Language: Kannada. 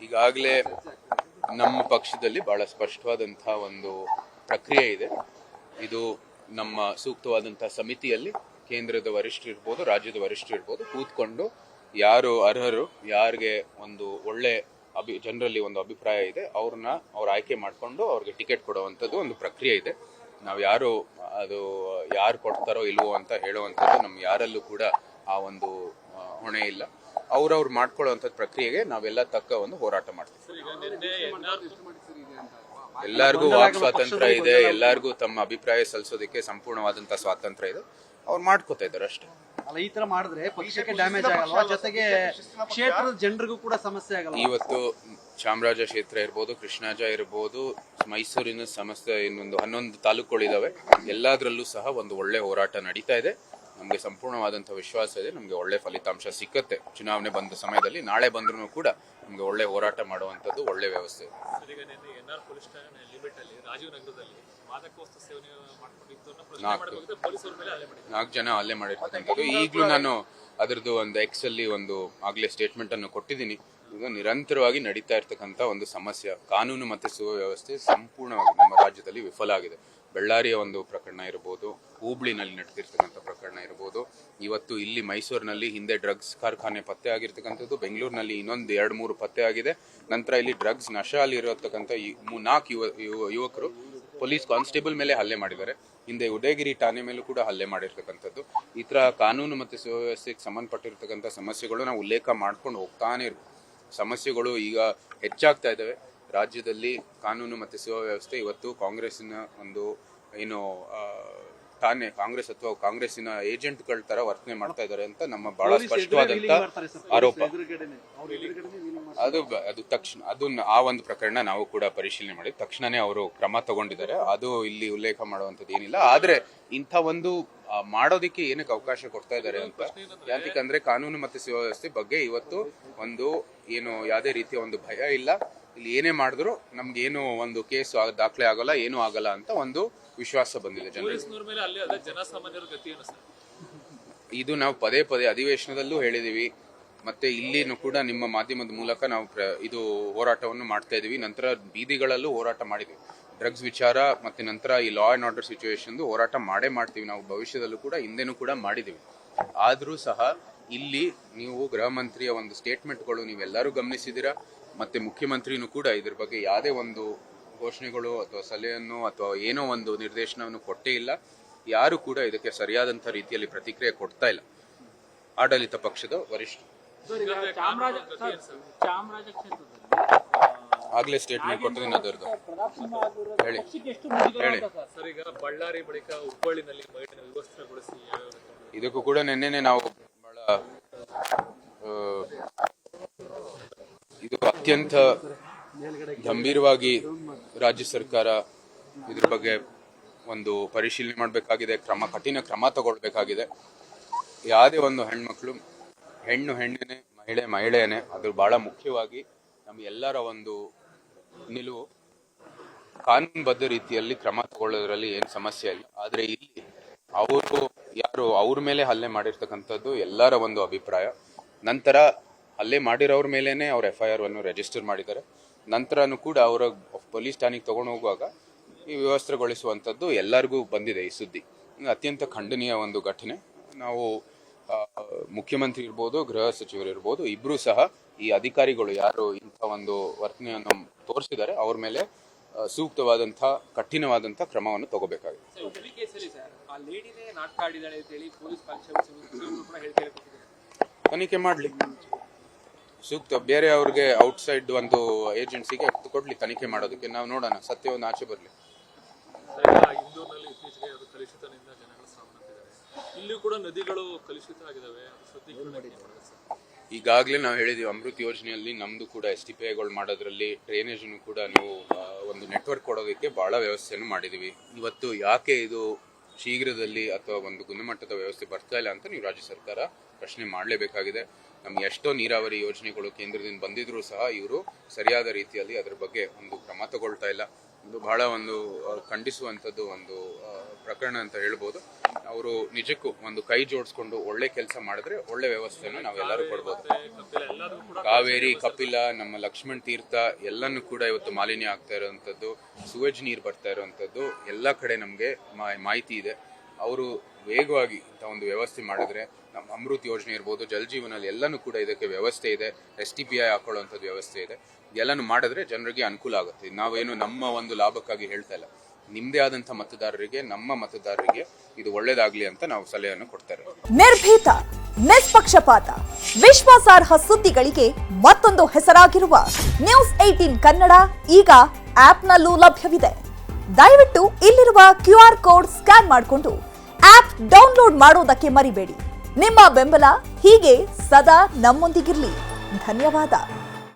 ಈಗಾಗಲೇ ನಮ್ಮ ಪಕ್ಷದಲ್ಲಿ ಬಹಳ ಸ್ಪಷ್ಟವಾದಂತಹ ಒಂದು ಪ್ರಕ್ರಿಯೆ ಇದೆ. ಇದು ನಮ್ಮ ಸೂಕ್ತವಾದಂತಹ ಸಮಿತಿಯಲ್ಲಿ ಕೇಂದ್ರದ ವರಿಷ್ಠರು ಇರ್ಬೋದು, ರಾಜ್ಯದ ವರಿಷ್ಠರು ಇರ್ಬೋದು, ಕೂತ್ಕೊಂಡು ಯಾರು ಅರ್ಹರು, ಯಾರಿಗೆ ಒಂದು ಒಳ್ಳೆ ಜನರಲ್ಲಿ ಒಂದು ಅಭಿಪ್ರಾಯ ಇದೆ, ಅವ್ರ ಆಯ್ಕೆ ಮಾಡಿಕೊಂಡು ಅವ್ರಿಗೆ ಟಿಕೆಟ್ ಕೊಡುವಂಥದ್ದು ಒಂದು ಪ್ರಕ್ರಿಯೆ ಇದೆ. ನಾವು ಯಾರು ಕೊಡ್ತಾರೋ ಇಲ್ವೋ ಅಂತ ಹೇಳುವಂಥದ್ದು ನಮ್ಮ ಯಾರಲ್ಲೂ ಕೂಡ ಆ ಒಂದು ಹೊಣೆ ಇಲ್ಲ. ಅವ್ರವ್ರು ಮಾಡ್ಕೊಳ್ಳುವಂಥದ್ದು ಪ್ರಕ್ರಿಯೆಗೆ ನಾವೆಲ್ಲ ತಕ್ಕ ಒಂದು ಹೋರಾಟ ಮಾಡ್ತೀವಿ. ಎಲ್ಲರಿಗೂ ವಾಕ್ ಸ್ವಾತಂತ್ರ್ಯ ಇದೆ, ಎಲ್ಲರಿಗೂ ತಮ್ಮ ಅಭಿಪ್ರಾಯ ಸಲ್ಲಿಸೋದಕ್ಕೆ ಸಂಪೂರ್ಣವಾದಂತಹ ಸ್ವಾತಂತ್ರ್ಯ ಇದೆ. ಅವ್ರು ಮಾಡ್ಕೋತಾ ಇದ್ದಾರೆ ಅಷ್ಟೇ. ಅಲ್ಲ, ಈ ತರ ಮಾಡಿದ್ರೆ ಪಕ್ಷಕ್ಕೆ ಡ್ಯಾಮೇಜ್ ಆಗಲ್ವಾ? ಜೊತೆಗೆ ಕ್ಷೇತ್ರದ ಜನರಿಗೂ ಕೂಡ ಸಮಸ್ಯೆ ಆಗಲ್ಲ. ಇವತ್ತು ಚಾಮರಾಜ ಕ್ಷೇತ್ರ ಇರ್ಬೋದು, ಕೃಷ್ಣಾಜ ಇರ್ಬೋದು, ಮೈಸೂರಿನ ಸಮಸ್ಯೆ ಇನ್ನೊಂದು 11 ತಾಲೂಕುಗಳಿದಾವೆ. ಎಲ್ಲದರಲ್ಲೂ ಸಹ ಒಂದು ಒಳ್ಳೆ ಹೋರಾಟ ನಡೀತಾ ಇದೆ. ನಮಗೆ ಸಂಪೂರ್ಣವಾದಂತಹ ವಿಶ್ವಾಸ ಇದೆ, ನಮಗೆ ಒಳ್ಳೆ ಫಲಿತಾಂಶ ಸಿಕ್ಕತ್ತೆ. ಚುನಾವಣೆ ಬಂದ ಸಮಯದಲ್ಲಿ ನಾಳೆ ಬಂದ್ರೂ ಕೂಡ ನಮಗೆ ಒಳ್ಳೆ ಹೋರಾಟ ಮಾಡುವಂತದ್ದು ಒಳ್ಳೆ ವ್ಯವಸ್ಥೆ ಇದೆ. ನಾಲ್ಕು ಜನ ಹಲ್ಲೆ ಮಾಡಿರ್ತಕ್ಕಂಥದ್ದು. ಈಗಲೂ ನಾನು ಅದರದ್ದು ಒಂದು ಎಕ್ಸ್ ಅಲ್ಲಿ ಒಂದು ಆಗ್ಲೇ ಸ್ಟೇಟ್ಮೆಂಟ್ ಅನ್ನು ಕೊಟ್ಟಿದ್ದೀನಿ. ಈಗ ನಿರಂತರವಾಗಿ ನಡೀತಾ ಇರ್ತಕ್ಕಂಥ ಒಂದು ಸಮಸ್ಯೆ, ಕಾನೂನು ಮತ್ತು ಸುವ್ಯವಸ್ಥೆ ಸಂಪೂರ್ಣವಾಗಿ ನಮ್ಮ ರಾಜ್ಯದಲ್ಲಿ ವಿಫಲ ಆಗಿದೆ. ಬಳ್ಳಾರಿಯ ಒಂದು ಪ್ರಕರಣ ಇರ್ಬೋದು, ಹುಬ್ಳಿನಲ್ಲಿ ನಡೆದಿರ್ತಕ್ಕಂಥ ಪ್ರಕರಣ ಇರ್ಬೋದು, ಇವತ್ತು ಇಲ್ಲಿ ಮೈಸೂರಿನಲ್ಲಿ ಹಿಂದೆ ಡ್ರಗ್ಸ್ ಕಾರ್ಖಾನೆ ಪತ್ತೆ ಆಗಿರ್ತಕ್ಕಂಥದ್ದು, ಬೆಂಗಳೂರಿನಲ್ಲಿ ಇನ್ನೊಂದು 2-3 ಪತ್ತೆ ಆಗಿದೆ. ನಂತರ ಇಲ್ಲಿ ಡ್ರಗ್ಸ್ ನಶಾಲಿ ಇರತಕ್ಕಂಥ 4 ಯುವಕರು ಪೊಲೀಸ್ ಕಾನ್ಸ್ಟೇಬಲ್ ಮೇಲೆ ಹಲ್ಲೆ ಮಾಡಿದ್ದಾರೆ. ಹಿಂದೆ ಉದಯಗಿರಿ ಠಾಣೆ ಮೇಲೂ ಕೂಡ ಹಲ್ಲೆ ಮಾಡಿರ್ತಕ್ಕಂಥದ್ದು. ಈ ಥರ ಕಾನೂನು ಮತ್ತು ಸುವ್ಯವಸ್ಥೆಗೆ ಸಂಬಂಧಪಟ್ಟಿರ್ತಕ್ಕಂಥ ಸಮಸ್ಯೆಗಳು ನಾವು ಉಲ್ಲೇಖ ಮಾಡ್ಕೊಂಡು ಹೋಗ್ತಾನೆ ಇರ್ಬೋದು. ಸಮಸ್ಯೆಗಳು ಈಗ ಹೆಚ್ಚಾಗ್ತಾ ಇದ್ದಾವೆ ರಾಜ್ಯದಲ್ಲಿ. ಕಾನೂನು ಮತ್ತು ಸುವ್ಯವಸ್ಥೆ ಇವತ್ತು ಕಾಂಗ್ರೆಸ್ಸಿನ ಒಂದು ಏನು ಕಾಂಗ್ರೆಸ್ ಅಥವಾ ಕಾಂಗ್ರೆಸ್ಸಿನ ಏಜೆಂಟ್ಗಳ ತರ ವರ್ತನೆ ಮಾಡ್ತಾ ಇದ್ದಾರೆ ಅಂತ ನಮ್ಮ ಬಹಳ ಸ್ಪಷ್ಟವಾದಂತ ಆರೋಪ. ಅದು ತಕ್ಷಣ ಆ ಒಂದು ಪ್ರಕರಣ ನಾವು ಕೂಡ ಪರಿಶೀಲನೆ ಮಾಡಿ ತಕ್ಷಣನೇ ಅವರು ಕ್ರಮ ತಗೊಂಡಿದ್ದಾರೆ. ಅದು ಇಲ್ಲಿ ಉಲ್ಲೇಖ ಮಾಡುವಂತದ್ದು ಏನಿಲ್ಲ. ಆದ್ರೆ ಇಂಥ ಒಂದು ಮಾಡೋದಿಕ್ಕೆ ಏನಕ್ಕೆ ಅವಕಾಶ ಕೊಡ್ತಾ ಇದ್ದಾರೆ ಅಂತ, ಯಾಕಂದ್ರೆ ಕಾನೂನು ಮತ್ತು ಸುವ್ಯವಸ್ಥೆ ಬಗ್ಗೆ ಇವತ್ತು ಒಂದು ಏನು ಯಾವುದೇ ರೀತಿಯ ಒಂದು ಭಯ ಇಲ್ಲ. ಇಲ್ಲಿ ಏನೇ ಮಾಡಿದ್ರು ನಮ್ಗೆ ಏನು ಒಂದು ಕೇಸ್ ದಾಖಲೆ ಆಗಲ್ಲ, ಏನೂ ಆಗಲ್ಲ ಅಂತ ಒಂದು ವಿಶ್ವಾಸ ಬಂದಿದೆ ಜನರಿಗೆ. ಇದು ನಾವು ಪದೇ ಪದೇ ಅಧಿವೇಶನದಲ್ಲೂ ಹೇಳಿದೀವಿ, ಮತ್ತೆ ಇಲ್ಲಿನೂ ಕೂಡ ನಿಮ್ಮ ಮಾಧ್ಯಮದ ಮೂಲಕ ನಾವು ಇದು ಹೋರಾಟವನ್ನು ಮಾಡ್ತಾ ಇದೀವಿ. ನಂತರ ಬೀದಿಗಳಲ್ಲೂ ಹೋರಾಟ ಮಾಡಿದ್ವಿ. ಡ್ರಗ್ಸ್ ವಿಚಾರ ಮತ್ತೆ ನಂತರ ಈ ಲಾ ಅಂಡ್ ಆರ್ಡರ್ ಸಿಚುವೇಶನ್ ಹೋರಾಟ ಮಾಡೇ ಮಾಡ್ತೀವಿ. ನಾವು ಭವಿಷ್ಯದಲ್ಲೂ ಕೂಡ ಹಿಂದೆನೂ ಕೂಡ ಮಾಡಿದೀವಿ. ಆದ್ರೂ ಸಹ ಇಲ್ಲಿ ನೀವು ಗೃಹ ಮಂತ್ರಿಯ ಒಂದು ಸ್ಟೇಟ್ಮೆಂಟ್ಗಳು ನೀವೆಲ್ಲರೂ ಗಮನಿಸಿದ್ದೀರಾ. ಮತ್ತೆ ಮುಖ್ಯಮಂತ್ರಿನೂ ಕೂಡ ಇದ್ರ ಬಗ್ಗೆ ಯಾವುದೇ ಒಂದು ಘೋಷಣೆಗಳು ಅಥವಾ ಸಲಹೆಯನ್ನು ಅಥವಾ ಏನೋ ಒಂದು ನಿರ್ದೇಶನವನ್ನು ಕೊಟ್ಟೇ ಇಲ್ಲ. ಯಾರು ಕೂಡ ಇದಕ್ಕೆ ಸರಿಯಾದಂಥ ರೀತಿಯಲ್ಲಿ ಪ್ರತಿಕ್ರಿಯೆ ಕೊಡ್ತಾ ಇಲ್ಲ ಆಡಳಿತ ಪಕ್ಷದ ವರಿಷ್ಠರು. ಆಗ್ಲೇ ಸ್ಟೇಟ್ಮೆಂಟ್ ಕೊಟ್ಟಿದ್ದೀನಿ ಅದರದ್ದು. ಹೇಳಿ ಬಳ್ಳಾರಿ ಬಳಿಕ ಹುಬ್ಬಳ್ಳಿನಲ್ಲಿ ಇದಕ್ಕೂ ಕೂಡ ನಿನ್ನೆನೆ ನಾವು ಬಹಳ ಇದು ಅತ್ಯಂತ ಗಂಭೀರವಾಗಿ ರಾಜ್ಯ ಸರ್ಕಾರ ಇದ್ರ ಬಗ್ಗೆ ಒಂದು ಪರಿಶೀಲನೆ ಮಾಡಬೇಕಾಗಿದೆ, ಕಠಿಣ ಕ್ರಮ ತಗೊಳ್ಬೇಕಾಗಿದೆ. ಯಾವುದೇ ಒಂದು ಹೆಣ್ಣೇನೆ, ಮಹಿಳೆಯೇನೆ, ಅದು ಬಹಳ ಮುಖ್ಯವಾಗಿ ನಮ್ಮ ಎಲ್ಲರ ಒಂದು ನಿಲುವು. ಕಾನೂನುಬದ್ಧ ರೀತಿಯಲ್ಲಿ ಕ್ರಮ ತಗೊಳ್ಳೋದ್ರಲ್ಲಿ ಏನು ಸಮಸ್ಯೆ ಇಲ್ಲ. ಆದರೆ ಇಲ್ಲಿ ಅವ್ರ ಮೇಲೆ ಹಲ್ಲೆ ಮಾಡಿರ್ತಕ್ಕಂಥದ್ದು ಎಲ್ಲರ ಒಂದು ಅಭಿಪ್ರಾಯ. ನಂತರ ಹಲ್ಲೆ ಮಾಡಿರೋರ ಮೇಲೇನೆ ಅವ್ರ FIR ಅನ್ನು ರಿಜಿಸ್ಟರ್ ಮಾಡಿದ್ದಾರೆ. ನಂತರನೂ ಕೂಡ ಅವರ ಪೊಲೀಸ್ ಠಾಣೆಗೆ ತಗೊಂಡು ಹೋಗುವಾಗ ಈ ವ್ಯವಸ್ಥೆಗೊಳಿಸುವಂಥದ್ದು ಎಲ್ಲರಿಗೂ ಬಂದಿದೆ ಈ ಸುದ್ದಿ. ಅತ್ಯಂತ ಖಂಡನೀಯ ಒಂದು ಘಟನೆ. ನಾವು ಮುಖ್ಯಮಂತ್ರಿ ಇರ್ಬೋದು, ಗೃಹ ಸಚಿವರು ಇರ್ಬೋದು, ಇಬ್ರು ಸಹ ಈ ಅಧಿಕಾರಿಗಳು ಯಾರು ಇಂಥ ಒಂದು ವರ್ತನೆಯನ್ನು ತೋರಿಸಿದ್ದಾರೆ ಅವ್ರ ಮೇಲೆ ಸೂಕ್ತವಾದಂತಹ ಕಠಿಣವಾದಂಥ ಕ್ರಮವನ್ನು ತಗೋಬೇಕಾಗಿದೆ. ತನಿಖೆ ಮಾಡಲಿ, ಸೂಕ್ತ ಬೇರೆ ಅವ್ರಿಗೆ ಔಟ್ಸೈಡ್ ಒಂದು ಏಜೆನ್ಸಿಗೆ ಕೊಡ್ಲಿ ತನಿಖೆ ಮಾಡೋದಕ್ಕೆ. ನಾವು ನೋಡೋಣ, ಸತ್ಯವನ್ನು ಆಚೆ ಬರಲಿ. ಇಲ್ಲಿ ಕೂಡ ನದಿಗಳು ಕಲುಷಿತ ಆಗಿದಾವೆ. ಈಗಾಗಲೇ ನಾವು ಹೇಳಿದೀವಿ, ಅಮೃತ್ ಯೋಜನೆಯಲ್ಲಿ ನಮ್ದು ಕೂಡ STPIಗಳು ಮಾಡೋದ್ರಲ್ಲಿ ಡ್ರೈನೇಜ್ ಕೂಡ ನೀವು ಒಂದು ನೆಟ್ವರ್ಕ್ ಕೊಡೋದಕ್ಕೆ ಬಹಳ ವ್ಯವಸ್ಥೆಯನ್ನು ಮಾಡಿದೀವಿ. ಇವತ್ತು ಯಾಕೆ ಇದು ಶೀಘ್ರದಲ್ಲಿ ಅಥವಾ ಒಂದು ಗುಣಮಟ್ಟದ ವ್ಯವಸ್ಥೆ ಬರ್ತಾ ಇಲ್ಲ ಅಂತ ನೀವು ರಾಜ್ಯ ಸರ್ಕಾರ ಪ್ರಶ್ನೆ ಮಾಡಲೇಬೇಕಾಗಿದೆ. ನಮ್ಗೆ ಎಷ್ಟೋ ನೀರಾವರಿ ಯೋಜನೆಗಳು ಕೇಂದ್ರದಿಂದ ಬಂದಿದ್ರೂ ಸಹ ಇವರು ಸರಿಯಾದ ರೀತಿಯಲ್ಲಿ ಅದರ ಬಗ್ಗೆ ಒಂದು ಕ್ರಮ ತಗೊಳ್ತಾ ಇಲ್ಲ. ಇದು ಬಹಳ ಒಂದು ಖಂಡಿಸುವಂಥದ್ದು ಒಂದು ಪ್ರಕರಣ ಅಂತ ಹೇಳ್ಬೋದು. ಅವರು ನಿಜಕ್ಕೂ ಒಂದು ಕೈ ಜೋಡಿಸ್ಕೊಂಡು ಒಳ್ಳೆ ಕೆಲಸ ಮಾಡಿದ್ರೆ ಒಳ್ಳೆ ವ್ಯವಸ್ಥೆಯನ್ನು ನಾವೆಲ್ಲರೂ ಕೊಡ್ಬೋದು. ಕಾವೇರಿ, ಕಪಿಲ, ನಮ್ಮ ಲಕ್ಷ್ಮಣ್ ತೀರ್ಥ ಎಲ್ಲನೂ ಕೂಡ ಇವತ್ತು ಮಾಲಿನ್ಯ ಆಗ್ತಾ ಇರೋವಂಥದ್ದು, ಸುವೇಜ್ ನೀರು ಬರ್ತಾ ಇರೋವಂಥದ್ದು ಎಲ್ಲ ಕಡೆ ನಮಗೆ ಮಾಹಿತಿ ಇದೆ. ಅವರು ವೇಗವಾಗಿ ಇಂಥ ಒಂದು ವ್ಯವಸ್ಥೆ ಮಾಡಿದ್ರೆ, ನಮ್ಮ ಅಮೃತ್ ಯೋಜನೆ ಇರ್ಬೋದು, ಜಲ್ ಜೀವನಲ್ಲಿ ಎಲ್ಲನೂ ಕೂಡ ಇದಕ್ಕೆ ವ್ಯವಸ್ಥೆ ಇದೆ, STPI ಹಾಕೊಳ್ಳುವಂಥದ್ದು ವ್ಯವಸ್ಥೆ ಇದೆ. ಎಲ್ಲನೂ ಮಾಡಿದ್ರೆ ಜನರಿಗೆ ಅನುಕೂಲ ಆಗುತ್ತೆ. ನಾವೇನು ನಮ್ಮ ಒಂದು ಲಾಭಕ್ಕಾಗಿ ಹೇಳ್ತಾ ಇಲ್ಲ, ನಿಮ್ಮದೇ ಆದಂಥ ಮತದಾರರಿಗೆ, ನಮ್ಮ ಮತದಾರರಿಗೆ ಇದು ಒಳ್ಳೇದಾಗ್ಲಿ ಅಂತ ನಾವು ಸಲಹೆಯನ್ನು ಕೊಡ್ತಾರೆ. ನಿರ್ಭೀತ, ನಿಷ್ಪಕ್ಷಪಾತ, ವಿಶ್ವಾಸಾರ್ಹ ಸುದ್ದಿಗಳಿಗೆ ಮತ್ತೊಂದು ಹೆಸರಾಗಿರುವ News18 ಕನ್ನಡ ಈಗ ಆಪ್ನಲ್ಲೂ ಲಭ್ಯವಿದೆ. ದಯವಿಟ್ಟು ಇಲ್ಲಿರುವ QR ಕೋಡ್ ಸ್ಕ್ಯಾನ್ ಮಾಡಿಕೊಂಡು ಆಪ್ ಡೌನ್ಲೋಡ್ ಮಾಡೋದಕ್ಕೆ ಮರಿಬೇಡಿ. ನಿಮ್ಮ ಬೆಂಬಲ ಹೀಗೆ ಸದಾ ನಮ್ಮೊಂದಿಗಿರಲಿ. ಧನ್ಯವಾದ.